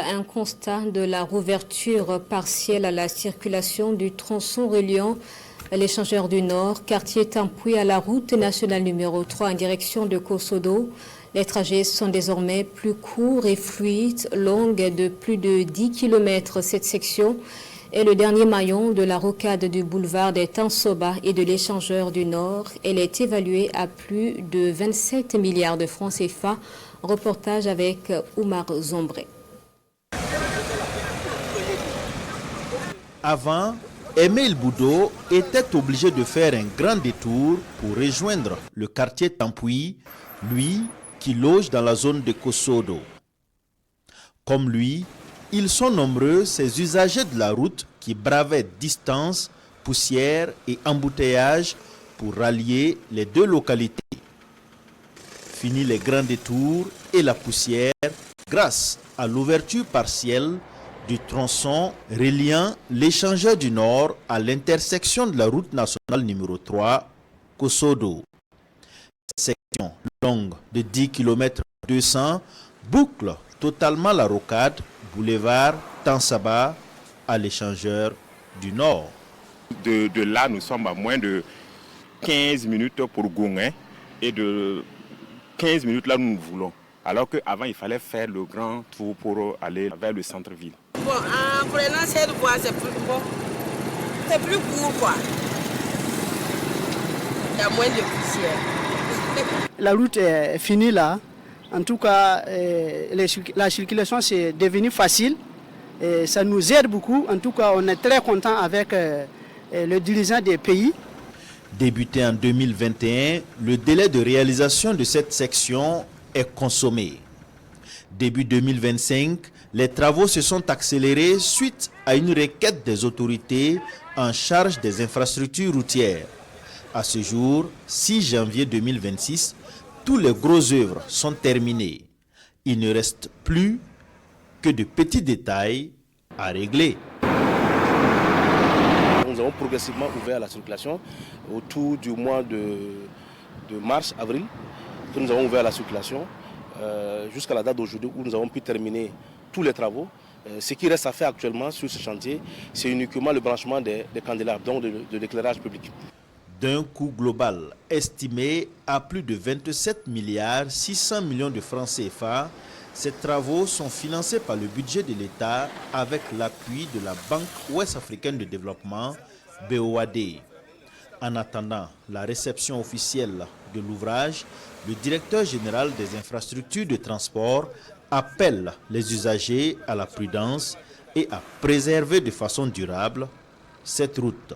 Un constat de la rouverture partielle à la circulation du tronçon reliant l'échangeur du Nord, quartier Tampoui à la route nationale numéro 3 en direction de Kosodo. Les trajets sont désormais plus courts et fluides, longue de plus de 10 km. Cette section est le dernier maillon de la rocade du boulevard des Tansoba et de l'échangeur du Nord. Elle est évaluée à plus de 27 milliards de francs CFA. Reportage avec Oumar Zombré. Avant, Emile Boudot était obligé de faire un grand détour pour rejoindre le quartier Tampoui, lui qui loge dans la zone de Kosodo. Comme lui, ils sont nombreux ces usagers de la route qui bravaient distance, poussière et embouteillage pour rallier les deux localités. Fini les grands détours et la poussière grâce à l'ouverture partielle du tronçon reliant l'échangeur du Nord à l'intersection de la route nationale numéro 3, Kosodo. Cette section longue de 10 km 200 boucle totalement la rocade boulevard Tansaba à l'échangeur du Nord. De là, nous sommes à moins de 15 minutes pour Gouin et de 15 minutes là nous voulons. Alors qu'avant, il fallait faire le grand tour pour aller vers le centre-ville. Bon, en prenant cette voie, c'est plus bon. C'est plus court, quoi. Il y a moins de poussière. La route est finie là. En tout cas, la circulation c'est devenu facile. Et ça nous aide beaucoup. En tout cas, on est très content avec le dirigeant des pays. Débuté en 2021, le délai de réalisation de cette section est consommé. Début 2025, les travaux se sont accélérés suite à une requête des autorités en charge des infrastructures routières. À ce jour, 6 janvier 2026, tous les gros œuvres sont terminés. Il ne reste plus que de petits détails à régler. Nous avons progressivement ouvert la circulation autour du mois de mars-avril. Nous avons ouvert la circulation jusqu'à la date d'aujourd'hui où nous avons pu terminer tous les travaux. Ce qui reste à faire actuellement sur ce chantier, c'est uniquement le branchement des candélabres, donc de l'éclairage public. D'un coût global estimé à plus de 27 milliards 600 millions de francs CFA, ces travaux sont financés par le budget de l'État avec l'appui de la Banque ouest-africaine de développement, BOAD. En attendant la réception officielle de l'ouvrage, le directeur général des infrastructures de transport appelle les usagers à la prudence et à préserver de façon durable cette route.